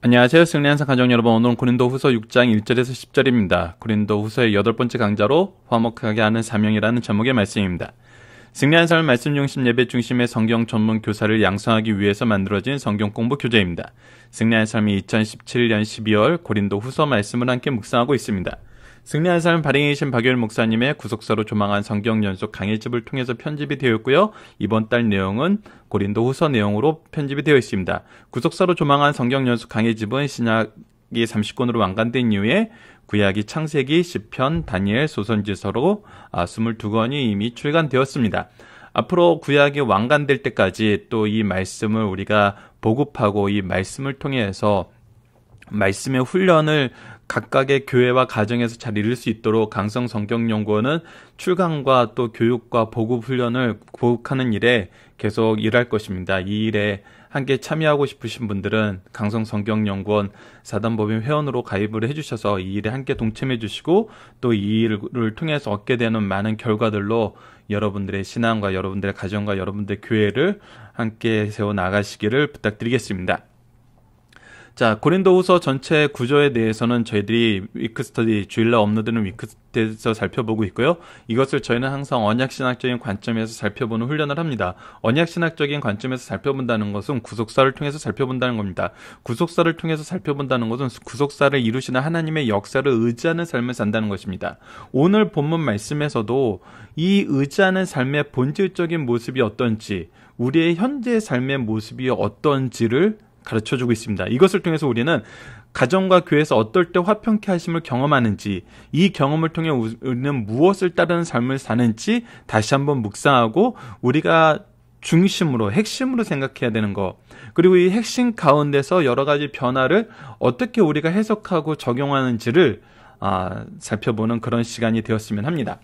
안녕하세요. 승리한상 가족 여러분. 오늘은 고린도후서 6장 1절에서 10절입니다. 고린도후서의 8번째 강좌로 화목하게 하는 사명이라는 제목의 말씀입니다. 승리한 삶 말씀 중심 예배 중심의 성경 전문 교사를 양성하기 위해서 만들어진 성경 공부 교재입니다. 승리한 삶이 2017년 12월 고린도후서 말씀을 함께 묵상하고 있습니다. 승리한 삶 발행이신 박유일 목사님의 구속사로 조망한 성경 연속 강의집을 통해서 편집이 되어 있고요. 이번 달 내용은 고린도후서 내용으로 편집이 되어 있습니다. 구속사로 조망한 성경 연속 강의집은 신약이 30권으로 완간된 이후에 구약이 창세기, 시편, 다니엘, 소선지서로 22권이 이미 출간되었습니다. 앞으로 구약이 완간될 때까지 또 이 말씀을 우리가 보급하고 이 말씀을 통해서 말씀의 훈련을 각각의 교회와 가정에서 잘 이룰 수 있도록 강성성경연구원은 출강과 또 교육과 보급 훈련을 보급하는 일에 계속 일할 것입니다. 이 일에 함께 참여하고 싶으신 분들은 강성성경연구원 사단법인 회원으로 가입을 해주셔서 이 일에 함께 동참해 주시고 또 이 일을 통해서 얻게 되는 많은 결과들로 여러분들의 신앙과 여러분들의 가정과 여러분들의 교회를 함께 세워 나가시기를 부탁드리겠습니다. 자, 고린도후서 전체 구조에 대해서는 저희들이 위크스터디, 주일날 업로드는 위크스터디에서 살펴보고 있고요. 이것을 저희는 항상 언약신학적인 관점에서 살펴보는 훈련을 합니다. 언약신학적인 관점에서 살펴본다는 것은 구속사를 통해서 살펴본다는 겁니다. 구속사를 통해서 살펴본다는 것은 구속사를 이루시는 하나님의 역사를 의지하는 삶을 산다는 것입니다. 오늘 본문 말씀에서도 이 의지하는 삶의 본질적인 모습이 어떤지, 우리의 현재 삶의 모습이 어떤지를 가르쳐주고 있습니다. 이것을 통해서 우리는 가정과 교회에서 어떨 때 화평케 하심을 경험하는지, 이 경험을 통해 우리는 무엇을 따르는 삶을 사는지 다시 한번 묵상하고 우리가 중심으로, 핵심으로 생각해야 되는 것, 그리고 이 핵심 가운데서 여러 가지 변화를 어떻게 우리가 해석하고 적용하는지를 살펴보는 그런 시간이 되었으면 합니다.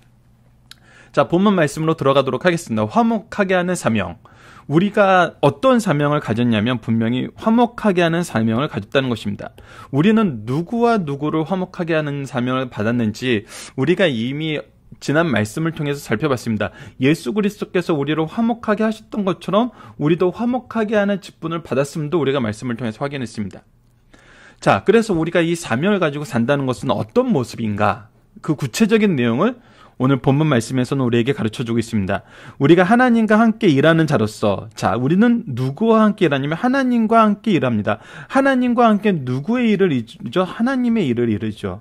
자, 본문 말씀으로 들어가도록 하겠습니다. 화목하게 하는 사명. 우리가 어떤 사명을 가졌냐면 분명히 화목하게 하는 사명을 가졌다는 것입니다. 우리는 누구와 누구를 화목하게 하는 사명을 받았는지 우리가 이미 지난 말씀을 통해서 살펴봤습니다. 예수 그리스도께서 우리를 화목하게 하셨던 것처럼 우리도 화목하게 하는 직분을 받았음도 우리가 말씀을 통해서 확인했습니다. 자, 그래서 우리가 이 사명을 가지고 산다는 것은 어떤 모습인가? 그 구체적인 내용을 오늘 본문 말씀에서는 우리에게 가르쳐주고 있습니다. 우리가 하나님과 함께 일하는 자로서, 자, 우리는 누구와 함께 일하냐면 하나님과 함께 일합니다. 하나님과 함께 누구의 일을 이루죠? 하나님의 일을 이루죠.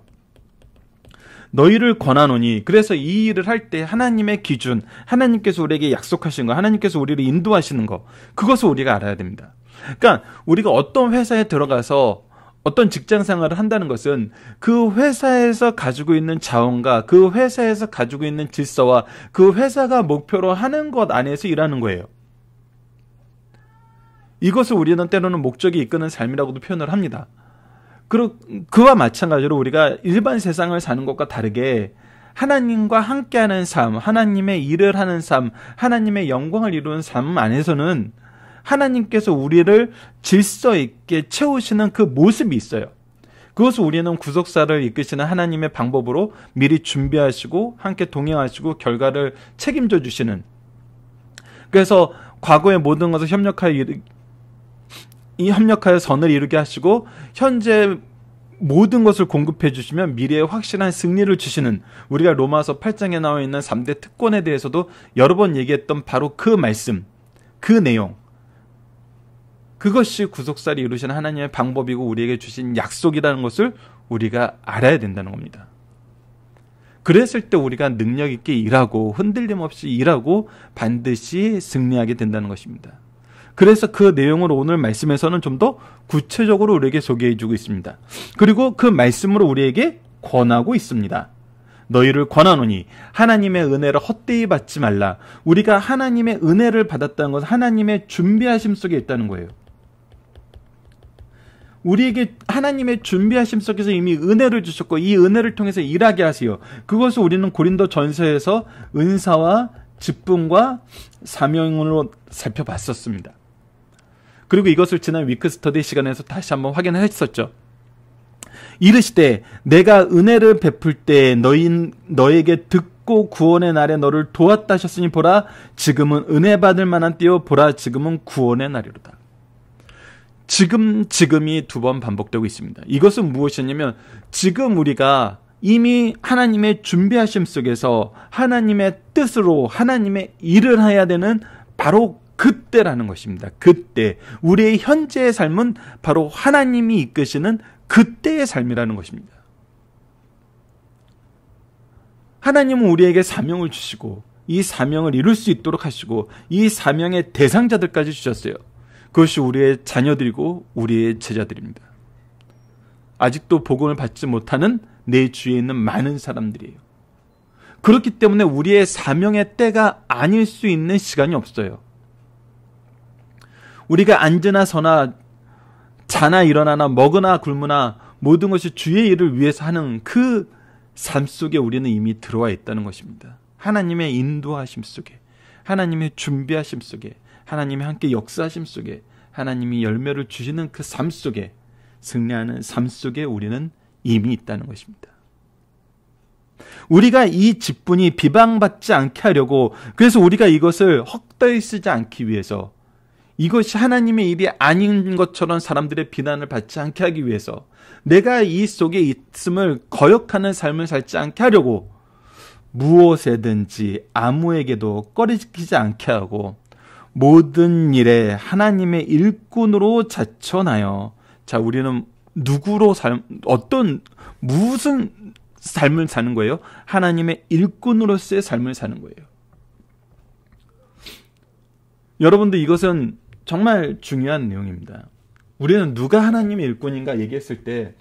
너희를 권하노니, 그래서 이 일을 할 때 하나님의 기준, 하나님께서 우리에게 약속하신 거, 하나님께서 우리를 인도하시는 거, 그것을 우리가 알아야 됩니다. 그러니까 우리가 어떤 회사에 들어가서 어떤 직장 생활을 한다는 것은 그 회사에서 가지고 있는 자원과 그 회사에서 가지고 있는 질서와 그 회사가 목표로 하는 것 안에서 일하는 거예요. 이것을 우리는 때로는 목적이 이끄는 삶이라고도 표현을 합니다. 그와 마찬가지로 우리가 일반 세상을 사는 것과 다르게 하나님과 함께하는 삶, 하나님의 일을 하는 삶, 하나님의 영광을 이루는 삶 안에서는 하나님께서 우리를 질서 있게 채우시는 그 모습이 있어요. 그것을 우리는 구속사를 이끄시는 하나님의 방법으로 미리 준비하시고 함께 동행하시고 결과를 책임져 주시는, 그래서 과거의 모든 것을 협력하여 선을 이루게 하시고 현재 모든 것을 공급해 주시면 미래에 확실한 승리를 주시는, 우리가 로마서 8장에 나와 있는 3대 특권에 대해서도 여러 번 얘기했던 바로 그 말씀, 그 내용, 그것이 구속사를 이루시는 하나님의 방법이고 우리에게 주신 약속이라는 것을 우리가 알아야 된다는 겁니다. 그랬을 때 우리가 능력 있게 일하고 흔들림 없이 일하고 반드시 승리하게 된다는 것입니다. 그래서 그 내용을 오늘 말씀에서는 좀 더 구체적으로 우리에게 소개해 주고 있습니다. 그리고 그 말씀으로 우리에게 권하고 있습니다. 너희를 권하노니, 하나님의 은혜를 헛되이 받지 말라. 우리가 하나님의 은혜를 받았다는 것은 하나님의 준비하심 속에 있다는 거예요. 우리에게 하나님의 준비하심 속에서 이미 은혜를 주셨고 이 은혜를 통해서 일하게 하세요. 그것을 우리는 고린도 전서에서 은사와 직분과 사명으로 살펴봤었습니다. 그리고 이것을 지난 위크스터디 시간에서 다시 한번 확인했었죠. 이르시되 내가 은혜를 베풀 때 너에게 듣고 구원의 날에 너를 도왔다 하셨으니 보라, 지금은 은혜 받을 만한 때요, 보라, 지금은 구원의 날이로다. 지금이 두 번 반복되고 있습니다. 이것은 무엇이냐면 지금 우리가 이미 하나님의 준비하심 속에서 하나님의 뜻으로 하나님의 일을 해야 되는 바로 그때라는 것입니다. 그때. 우리의 현재의 삶은 바로 하나님이 이끄시는 그때의 삶이라는 것입니다. 하나님은 우리에게 사명을 주시고 이 사명을 이룰 수 있도록 하시고 이 사명의 대상자들까지 주셨어요. 그것이 우리의 자녀들이고 우리의 제자들입니다. 아직도 복음을 받지 못하는 내 주위에 있는 많은 사람들이에요. 그렇기 때문에 우리의 사명의 때가 아닐 수 있는 시간이 없어요. 우리가 앉으나 서나 자나 일어나나 먹으나 굶으나 모든 것이 주의 일을 위해서 하는 그 삶 속에 우리는 이미 들어와 있다는 것입니다. 하나님의 인도하심 속에, 하나님의 준비하심 속에, 하나님이 함께 역사하심 속에, 하나님이 열매를 주시는 그 삶 속에, 승리하는 삶 속에 우리는 이미 있다는 것입니다. 우리가 이 직분이 비방받지 않게 하려고, 그래서 우리가 이것을 헛되이 쓰지 않기 위해서, 이것이 하나님의 일이 아닌 것처럼 사람들의 비난을 받지 않게 하기 위해서, 내가 이 속에 있음을 거역하는 삶을 살지 않게 하려고 무엇에든지 아무에게도 꺼리지키지 않게 하고 모든 일에 하나님의 일꾼으로 자천하여, 자, 우리는 누구로 무슨 삶을 사는 거예요? 하나님의 일꾼으로서의 삶을 사는 거예요. 여러분들, 이것은 정말 중요한 내용입니다. 우리는 누가 하나님의 일꾼인가 얘기했을 때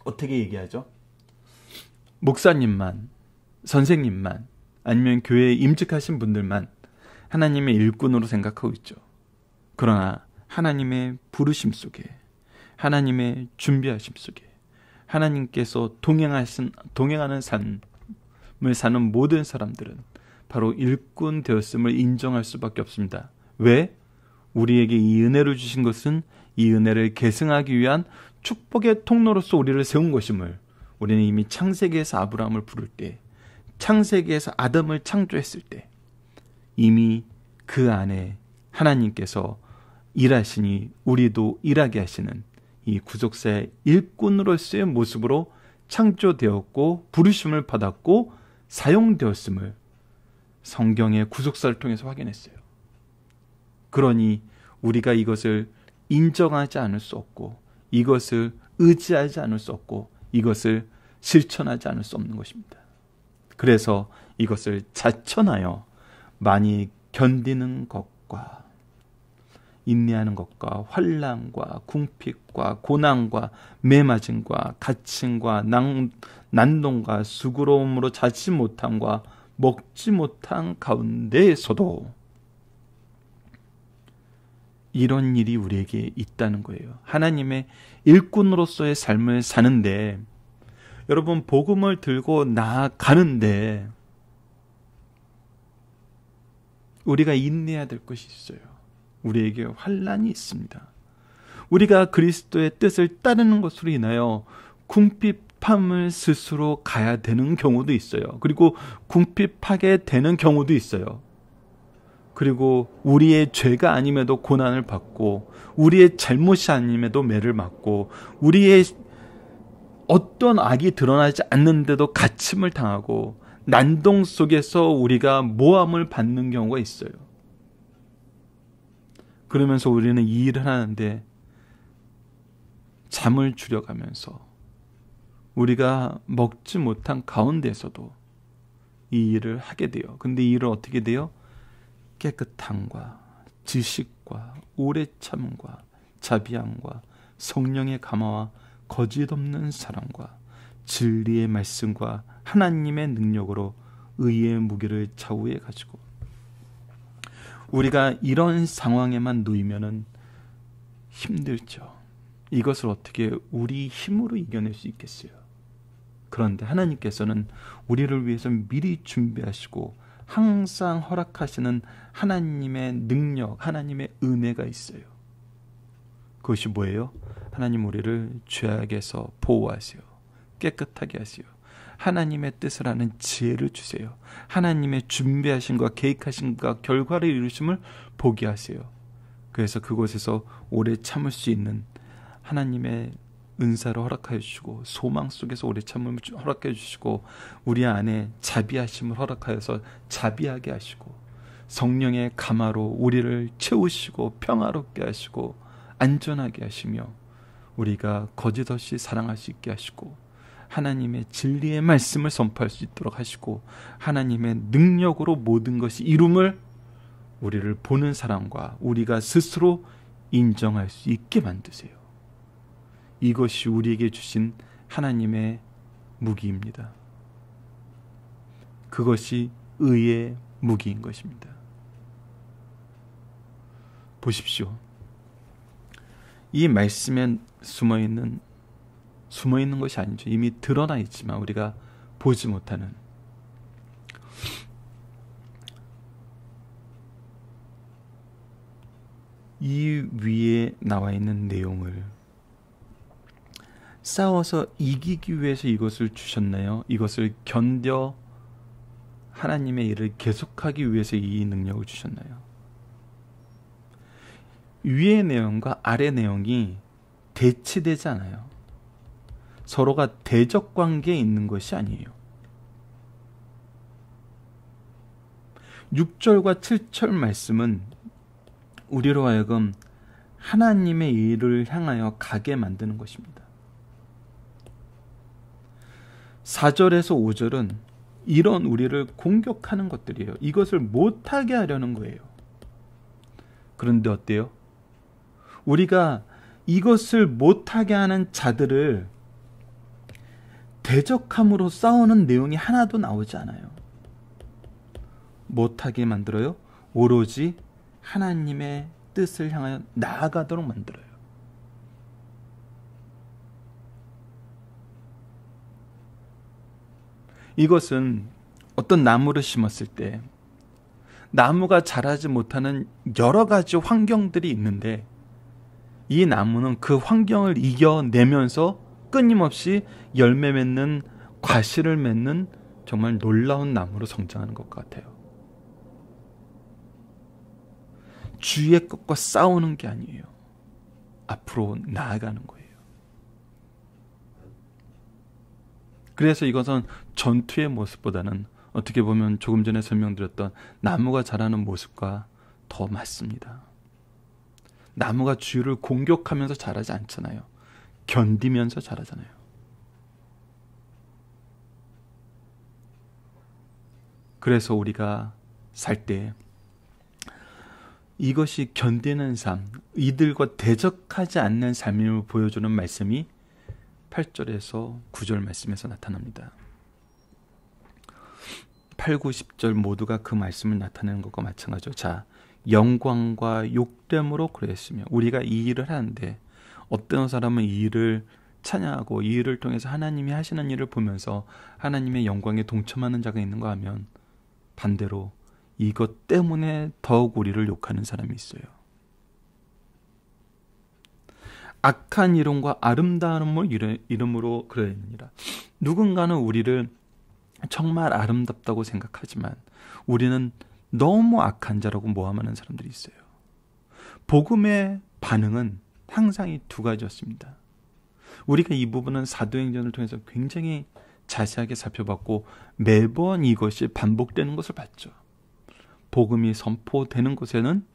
어떻게 얘기하죠? 목사님만, 선생님만, 아니면 교회에 임직하신 분들만 하나님의 일꾼으로 생각하고 있죠. 그러나 하나님의 부르심 속에, 하나님의 준비하심 속에, 하나님께서 동행하는 삶을 사는 모든 사람들은 바로 일꾼 되었음을 인정할 수밖에 없습니다. 왜? 우리에게 이 은혜를 주신 것은 이 은혜를 계승하기 위한 축복의 통로로서 우리를 세운 것임을 우리는 이미 창세기에서 아브라함을 부를 때, 창세기에서 아담을 창조했을 때 이미 그 안에 하나님께서 일하시니 우리도 일하게 하시는 이 구속사의 일꾼으로서의 모습으로 창조되었고 부르심을 받았고 사용되었음을 성경의 구속사를 통해서 확인했어요. 그러니 우리가 이것을 인정하지 않을 수 없고, 이것을 의지하지 않을 수 없고, 이것을 실천하지 않을 수 없는 것입니다. 그래서 이것을 자천하여 많이 견디는 것과 인내하는 것과 환난과 궁핍과 고난과 매맞음과 갇힘과 난동과 수고로움으로 자지 못함과 먹지 못한 가운데에서도 이런 일이 우리에게 있다는 거예요. 하나님의 일꾼으로서의 삶을 사는데, 여러분, 복음을 들고 나아가는데 우리가 인내해야 될 것이 있어요. 우리에게 환난이 있습니다. 우리가 그리스도의 뜻을 따르는 것으로 인하여 궁핍함을 스스로 가야 되는 경우도 있어요. 그리고 궁핍하게 되는 경우도 있어요. 그리고 우리의 죄가 아님에도 고난을 받고, 우리의 잘못이 아님에도 매를 맞고, 우리의 어떤 악이 드러나지 않는데도 갇힘을 당하고 난동 속에서 우리가 모함을 받는 경우가 있어요. 그러면서 우리는 이 일을 하는데 잠을 줄여가면서 우리가 먹지 못한 가운데서도 이 일을 하게 돼요. 근데 이 일은 어떻게 돼요? 깨끗함과 지식과 오래 참음과 자비함과 성령의 감화와 거짓 없는 사랑과 진리의 말씀과 하나님의 능력으로 의의 무게를 좌우해 가지고, 우리가 이런 상황에만 놓이면은 힘들죠. 이것을 어떻게 우리 힘으로 이겨낼 수 있겠어요? 그런데 하나님께서는 우리를 위해서 미리 준비하시고 항상 허락하시는 하나님의 능력, 하나님의 은혜가 있어요. 그것이 뭐예요? 하나님 우리를 죄악에서 보호하세요. 깨끗하게 하세요. 하나님의 뜻을 하는 지혜를 주세요. 하나님의 준비하신 것, 계획하신 것, 결과를 이루심을 보게 하세요. 그래서 그곳에서 오래 참을 수 있는 하나님의 은사를 허락하여 주시고, 소망 속에서 오래 참음을 허락해 주시고, 우리 안에 자비하심을 허락하여서 자비하게 하시고, 성령의 감화로 우리를 채우시고 평화롭게 하시고 안전하게 하시며, 우리가 거짓 없이 사랑할 수 있게 하시고, 하나님의 진리의 말씀을 선포할 수 있도록 하시고, 하나님의 능력으로 모든 것이 이룸을 우리를 보는 사람과 우리가 스스로 인정할 수 있게 만드세요. 이것이 우리에게 주신 하나님의 무기입니다. 그것이 의의 무기인 것입니다. 보십시오. 이 말씀에 숨어있는 것이 아니죠. 이미 드러나 있지만 우리가 보지 못하는, 이 위에 나와 있는 내용을 싸워서 이기기 위해서 이것을 주셨나요? 이것을 견뎌 하나님의 일을 계속하기 위해서 이 능력을 주셨나요? 위의 내용과 아래 내용이 대치되지 않아요. 서로가 대적 관계에 있는 것이 아니에요. 6절과 7절 말씀은 우리로 하여금 하나님의 일을 향하여 가게 만드는 것입니다. 4절에서 5절은 이런 우리를 공격하는 것들이에요. 이것을 못하게 하려는 거예요. 그런데 어때요? 우리가 이것을 못하게 하는 자들을 대적함으로 싸우는 내용이 하나도 나오지 않아요. 못하게 만들어요? 오로지 하나님의 뜻을 향하여 나아가도록 만들어요. 이것은 어떤 나무를 심었을 때 나무가 자라지 못하는 여러 가지 환경들이 있는데, 이 나무는 그 환경을 이겨내면서 끊임없이 열매 맺는, 과실을 맺는 정말 놀라운 나무로 성장하는 것 같아요. 주위의 것과 싸우는 게 아니에요. 앞으로 나아가는 거예요. 그래서 이것은 전투의 모습보다는 어떻게 보면 조금 전에 설명드렸던 나무가 자라는 모습과 더 맞습니다. 나무가 주위를 공격하면서 자라지 않잖아요. 견디면서 자라잖아요. 그래서 우리가 살 때 이것이 견디는 삶, 이들과 대적하지 않는 삶임을 보여주는 말씀이 8절에서 9절 말씀에서 나타납니다. 8, 9, 10절 모두가 그 말씀을 나타내는 것과 마찬가지죠. 자, 영광과 욕됨으로 그랬으며, 우리가 이 일을 하는데 어떤 사람은 이 일을 찬양하고 이 일을 통해서 하나님이 하시는 일을 보면서 하나님의 영광에 동참하는 자가 있는가 하면, 반대로 이것 때문에 더욱 우리를 욕하는 사람이 있어요. 악한 이름과 아름다움을 이름으로 그러느니라. 누군가는 우리를 정말 아름답다고 생각하지만 우리는 너무 악한 자라고 모함하는 사람들이 있어요. 복음의 반응은 항상 이 두 가지였습니다. 우리가 이 부분은 사도행전을 통해서 굉장히 자세하게 살펴봤고, 매번 이것이 반복되는 것을 봤죠. 복음이 선포되는 곳에는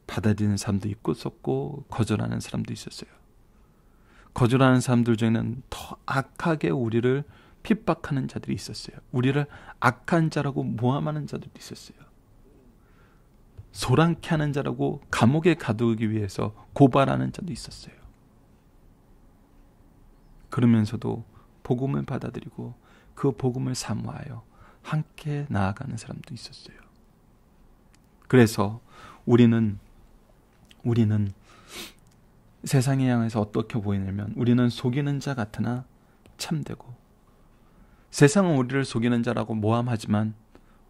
받아들이는 사람도 있었고 거절하는 사람도 있었어요. 거절하는 사람들 중에는 더 악하게 우리를 핍박하는 자들이 있었어요. 우리를 악한 자라고 모함하는 자들도 있었어요. 소란케 하는 자라고 감옥에 가두기 위해서 고발하는 자도 있었어요. 그러면서도 복음을 받아들이고 그 복음을 사모하여 함께 나아가는 사람도 있었어요. 그래서 우리는 세상에 향해서 어떻게 보이냐면, 우리는 속이는 자 같으나 참되고, 세상은 우리를 속이는 자라고 모함하지만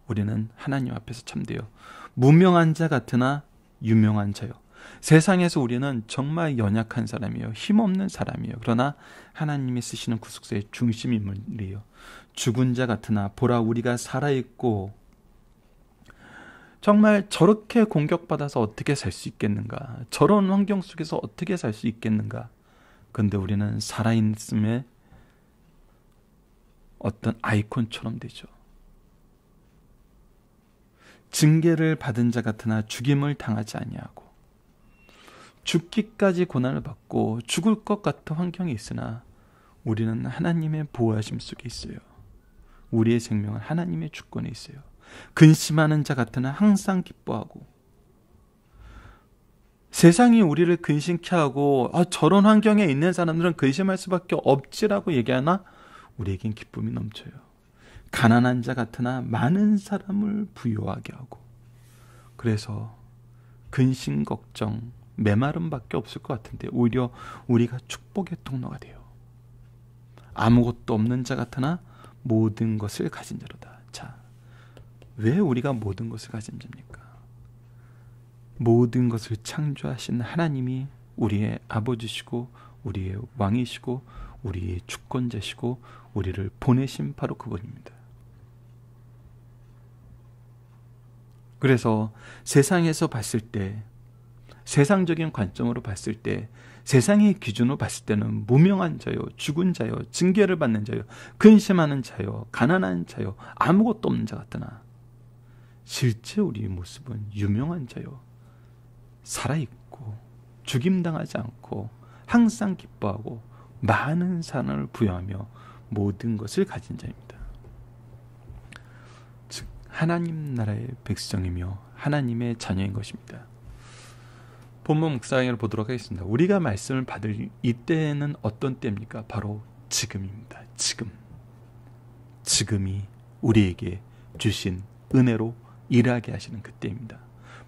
우리는 하나님 앞에서 참되어 무명한 자 같으나 유명한 자요. 세상에서 우리는 정말 연약한 사람이에요. 힘없는 사람이에요. 그러나 하나님이 쓰시는 구속사의 중심인물이에요. 죽은 자 같으나 보라, 우리가 살아있고 정말 저렇게 공격받아서 어떻게 살 수 있겠는가? 저런 환경 속에서 어떻게 살 수 있겠는가? 근데 우리는 살아있음의 어떤 아이콘처럼 되죠. 징계를 받은 자 같으나 죽임을 당하지 아니하고 죽기까지 고난을 받고 죽을 것 같은 환경이 있으나 우리는 하나님의 보호하심 속에 있어요. 우리의 생명은 하나님의 주권에 있어요. 근심하는 자 같으나 항상 기뻐하고, 세상이 우리를 근심케 하고 저런 환경에 있는 사람들은 근심할 수밖에 없지라고 얘기하나 우리에겐 기쁨이 넘쳐요. 가난한 자 같으나 많은 사람을 부유하게 하고, 그래서 근심, 걱정, 메마름밖에 없을 것 같은데 오히려 우리가 축복의 통로가 돼요. 아무것도 없는 자 같으나 모든 것을 가진 자로다. 자, 왜 우리가 모든 것을 가진 자입니까? 모든 것을 창조하신 하나님이 우리의 아버지시고 우리의 왕이시고 우리의 주권자시고 우리를 보내신 바로 그분입니다. 그래서 세상에서 봤을 때, 세상적인 관점으로 봤을 때, 세상의 기준으로 봤을 때는 무명한 자요, 죽은 자요, 징계를 받는 자요, 근심하는 자요, 가난한 자요, 아무것도 없는 자 같으나 실제 우리의 모습은 유명한 자요, 살아있고 죽임당하지 않고 항상 기뻐하고 많은 사랑을 부여하며 모든 것을 가진 자입니다. 즉 하나님 나라의 백성이며 하나님의 자녀인 것입니다. 본문 묵상을 보도록 하겠습니다. 우리가 말씀을 받을 이때는 어떤 때입니까? 바로 지금입니다. 지금이 우리에게 주신 은혜로 일하게 하시는 그때입니다.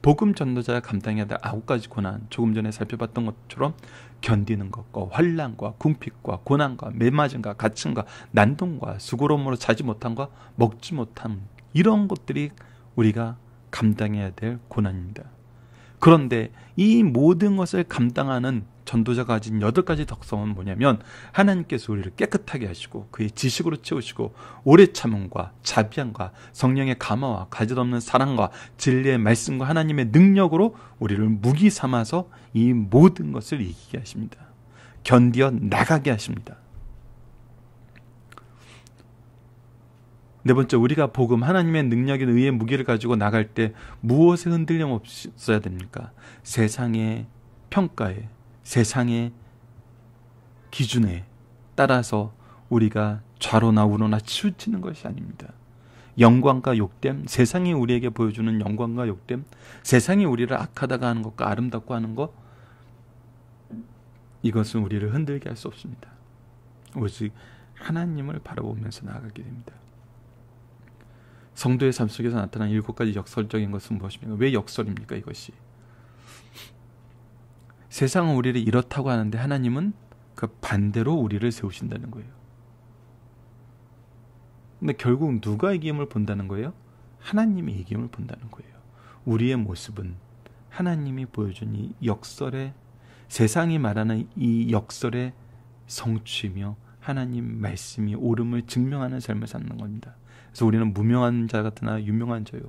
복음 전도자가 감당해야 될 9가지 고난, 조금 전에 살펴봤던 것처럼 견디는 것과 환난과 궁핍과 고난과 매맞음과 갇힘과 난동과 수고로움으로 자지 못함과 먹지 못함, 이런 것들이 우리가 감당해야 될 고난입니다. 그런데 이 모든 것을 감당하는 전도자가 가진 8가지 덕성은 뭐냐면, 하나님께서 우리를 깨끗하게 하시고 그의 지식으로 채우시고 오래 참음과 자비함과 성령의 감화와 가짓없는 사랑과 진리의 말씀과 하나님의 능력으로 우리를 무기 삼아서 이 모든 것을 이기게 하십니다. 견디어 나가게 하십니다. 네 번째, 우리가 복음, 하나님의 능력인 의의 무기를 가지고 나갈 때 무엇에 흔들림 없어야 됩니까? 세상의 평가에, 세상의 기준에 따라서 우리가 좌로나 우로나 치우치는 것이 아닙니다. 영광과 욕됨, 세상이 우리에게 보여주는 영광과 욕됨, 세상이 우리를 악하다고 하는 것과 아름답고 하는 것, 이것은 우리를 흔들게 할 수 없습니다. 오직 하나님을 바라보면서 나아가게 됩니다. 성도의 삶 속에서 나타난 7가지 역설적인 것은 무엇입니까? 왜 역설입니까? 이것이 세상은 우리를 이렇다고 하는데 하나님은 그 반대로 우리를 세우신다는 거예요. 근데 결국 누가 이김을 본다는 거예요? 하나님이 이김을 본다는 거예요. 우리의 모습은 하나님이 보여준 이 역설의, 세상이 말하는 이 역설의 성취이며 하나님 말씀이 옳음을 증명하는 삶을 사는 겁니다. 그래서 우리는 무명한 자 같으나 유명한 자요,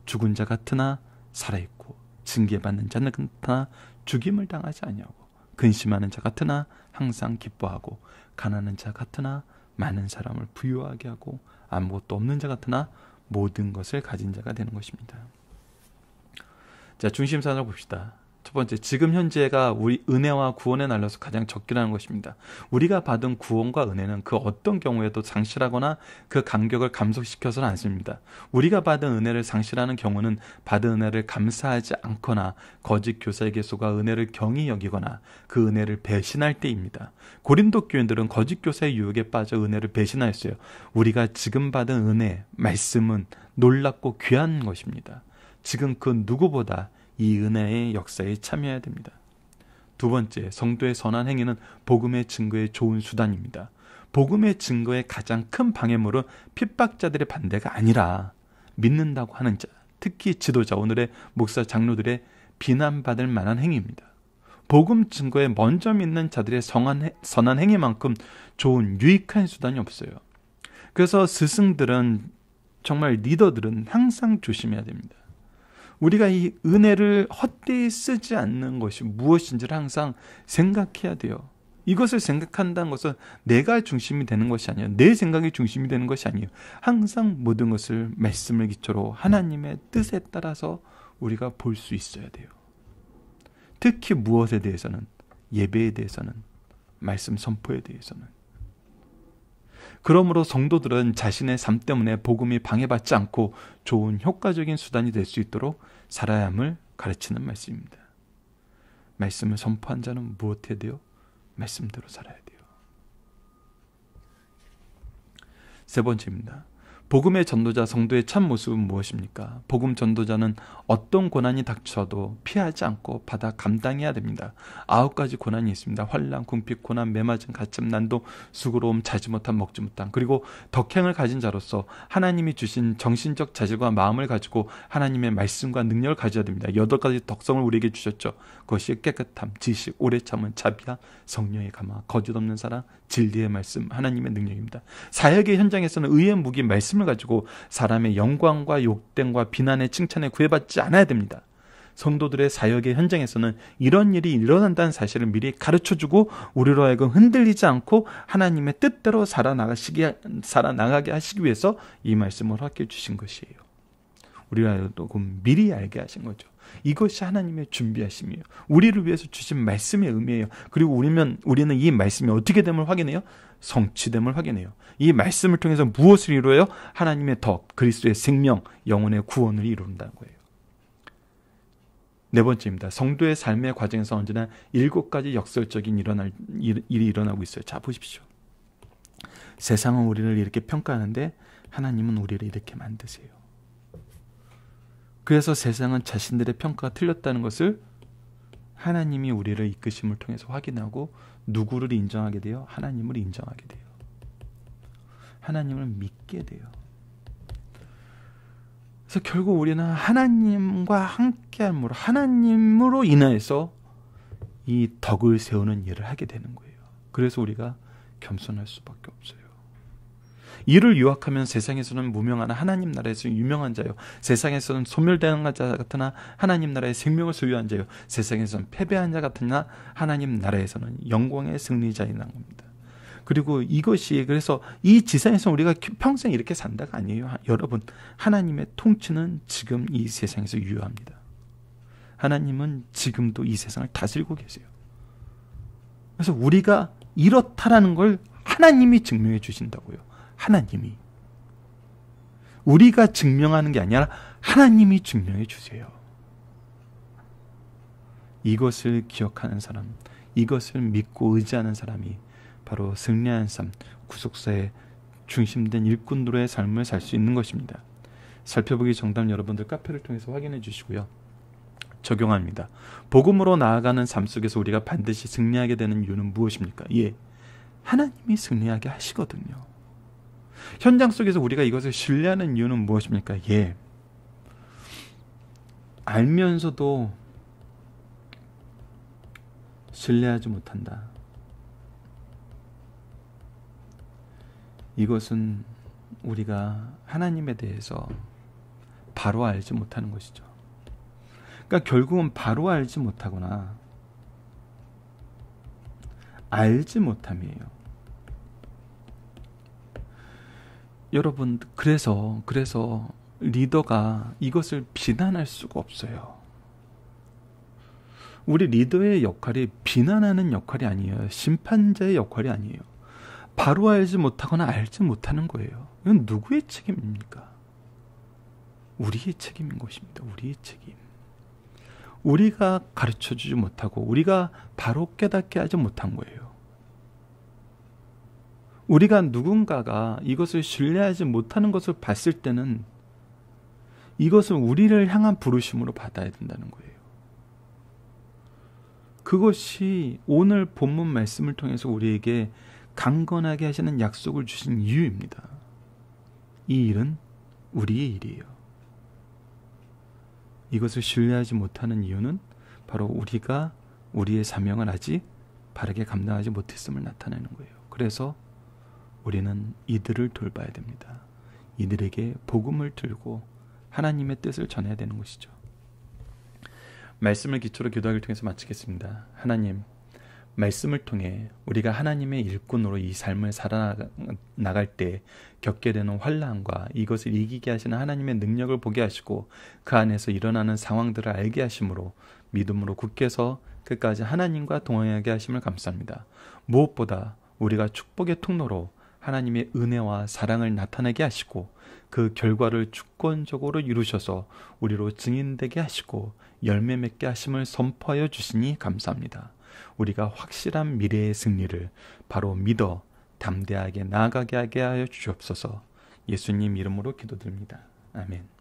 죽은 자 같으나 살아있고, 징계받는 자 같으나 죽임을 당하지 아니하고, 근심하는 자 같으나 항상 기뻐하고, 가난한 자 같으나 많은 사람을 부유하게 하고, 아무것도 없는 자 같으나 모든 것을 가진 자가 되는 것입니다. 자, 중심선을 봅시다. 첫 번째, 지금 현재가 우리 은혜와 구원의 날로서 가장 적기라는 것입니다. 우리가 받은 구원과 은혜는 그 어떤 경우에도 상실하거나 그 간격을 감소시켜서는 않습니다. 우리가 받은 은혜를 상실하는 경우는 받은 은혜를 감사하지 않거나 거짓 교사에게 속아 은혜를 경히 여기거나 그 은혜를 배신할 때입니다. 고린도 교인들은 거짓 교사의 유혹에 빠져 은혜를 배신하였어요. 우리가 지금 받은 은혜, 말씀은 놀랍고 귀한 것입니다. 지금 그 누구보다 이 은혜의 역사에 참여해야 됩니다. 두 번째, 성도의 선한 행위는 복음의 증거의 좋은 수단입니다. 복음의 증거의 가장 큰 방해물은 핍박자들의 반대가 아니라 믿는다고 하는 자, 특히 지도자, 오늘의 목사, 장로들의 비난받을 만한 행위입니다. 복음 증거에 먼저 믿는 자들의 선한 행위만큼 좋은 유익한 수단이 없어요. 그래서 스승들은, 정말 리더들은 항상 조심해야 됩니다. 우리가 이 은혜를 헛되이 쓰지 않는 것이 무엇인지를 항상 생각해야 돼요. 이것을 생각한다는 것은 내가 중심이 되는 것이 아니에요. 내 생각이 중심이 되는 것이 아니에요. 항상 모든 것을 말씀을 기초로 하나님의 뜻에 따라서 우리가 볼 수 있어야 돼요. 특히 무엇에 대해서는, 예배에 대해서는, 말씀 선포에 대해서는. 그러므로 성도들은 자신의 삶 때문에 복음이 방해받지 않고 좋은 효과적인 수단이 될 수 있도록 살아야 함을 가르치는 말씀입니다. 말씀을 선포한 자는 무엇 해야 돼요? 말씀대로 살아야 돼요. 세 번째입니다. 복음의 전도자 성도의 참 모습은 무엇입니까? 복음 전도자는 어떤 고난이 닥쳐도 피하지 않고 받아 감당해야 됩니다. 9가지 고난이 있습니다. 환난, 궁핍, 고난, 매맞음, 가점, 난도, 수고로움, 자지 못함, 먹지 못함. 그리고 덕행을 가진 자로서 하나님이 주신 정신적 자질과 마음을 가지고 하나님의 말씀과 능력을 가져야 됩니다. 8가지 덕성을 우리에게 주셨죠. 그것이 깨끗함, 지식, 오래 참은, 자비와 성령의 감화, 거짓 없는 사랑, 진리의 말씀, 하나님의 능력입니다. 사역의 현장에서는 의의 무기 말씀을 가지고 사람의 영광과 욕됨과 비난의 칭찬에 구애받지 않아야 됩니다. 성도들의 사역의 현장에서는 이런 일이 일어난다는 사실을 미리 가르쳐주고 우리로 하여금 흔들리지 않고 하나님의 뜻대로 살아나가게 하시기 위해서 이 말씀을 허락해 주신 것이에요. 우리로 하여금 미리 알게 하신 거죠. 이것이 하나님의 준비하심이에요. 우리를 위해서 주신 말씀의 의미예요. 그리고 우리는 이 말씀이 어떻게 됨을 확인해요? 성취됨을 확인해요. 이 말씀을 통해서 무엇을 이루어요? 하나님의 덕, 그리스도의 생명, 영혼의 구원을 이룬다는 거예요. 네 번째입니다. 성도의 삶의 과정에서 언제나 7가지 역설적인 일이 일어나고 있어요. 자, 보십시오. 세상은 우리를 이렇게 평가하는데 하나님은 우리를 이렇게 만드세요. 그래서 세상은 자신들의 평가가 틀렸다는 것을 하나님이 우리를 이끄심을 통해서 확인하고 누구를 인정하게 돼요? 하나님을 인정하게 돼요. 하나님을 믿게 돼요. 그래서 결국 우리는 하나님과 함께함으로, 하나님으로 인하여서 이 덕을 세우는 일을 하게 되는 거예요. 그래서 우리가 겸손할 수밖에 없어요. 이를 유학하면 세상에서는 무명하나 하나님 나라에서 유명한 자요. 세상에서는 소멸되는 자 같으나 하나님 나라의 생명을 소유한 자요. 세상에서는 패배한 자 같으나 하나님 나라에서는 영광의 승리자인 겁니다. 그리고 이것이 그래서 이 지상에서 우리가 평생 이렇게 산다가 아니에요. 여러분, 하나님의 통치는 지금 이 세상에서 유효합니다. 하나님은 지금도 이 세상을 다스리고 계세요. 그래서 우리가 이렇다라는 걸 하나님이 증명해 주신다고요. 하나님이. 우리가 증명하는 게 아니라 하나님이 증명해 주세요. 이것을 기억하는 사람, 이것을 믿고 의지하는 사람이 바로 승리한 삶, 구속사의 중심된 일꾼들의 삶을 살 수 있는 것입니다. 살펴보기 정답 여러분들 카페를 통해서 확인해 주시고요. 적용합니다. 복음으로 나아가는 삶 속에서 우리가 반드시 승리하게 되는 이유는 무엇입니까? 예, 하나님이 승리하게 하시거든요. 현장 속에서 우리가 이것을 신뢰하는 이유는 무엇입니까? 예, 알면서도 신뢰하지 못한다. 이것은 우리가 하나님에 대해서 바로 알지 못하는 것이죠. 그러니까 결국은 바로 알지 못하거나 알지 못함이에요. 여러분, 그래서 리더가 이것을 비난할 수가 없어요. 우리 리더의 역할이 비난하는 역할이 아니에요. 심판자의 역할이 아니에요. 바로 알지 못하거나 알지 못하는 거예요. 이건 누구의 책임입니까? 우리의 책임인 것입니다. 우리의 책임. 우리가 가르쳐주지 못하고 우리가 바로 깨닫게 하지 못한 거예요. 우리가 누군가가 이것을 신뢰하지 못하는 것을 봤을 때는 이것을 우리를 향한 부르심으로 받아야 된다는 거예요. 그것이 오늘 본문 말씀을 통해서 우리에게 강건하게 하시는 약속을 주신 이유입니다. 이 일은 우리의 일이에요. 이것을 신뢰하지 못하는 이유는 바로 우리가 우리의 사명을 아직 바르게 감당하지 못했음을 나타내는 거예요. 그래서 우리는 이들을 돌봐야 됩니다. 이들에게 복음을 들고 하나님의 뜻을 전해야 되는 것이죠. 말씀을 기초로 기도하기를 통해서 마치겠습니다. 하나님, 말씀을 통해 우리가 하나님의 일꾼으로 이 삶을 살아나갈 때 겪게 되는 환난과 이것을 이기게 하시는 하나님의 능력을 보게 하시고 그 안에서 일어나는 상황들을 알게 하심으로 믿음으로 굳게 서 끝까지 하나님과 동행하게 하심을 감사합니다. 무엇보다 우리가 축복의 통로로 하나님의 은혜와 사랑을 나타내게 하시고 그 결과를 주권적으로 이루셔서 우리로 증인되게 하시고 열매 맺게 하심을 선포하여 주시니 감사합니다. 우리가 확실한 미래의 승리를 바로 믿어 담대하게 나아가게 하게 하여 주옵소서. 예수님 이름으로 기도드립니다. 아멘.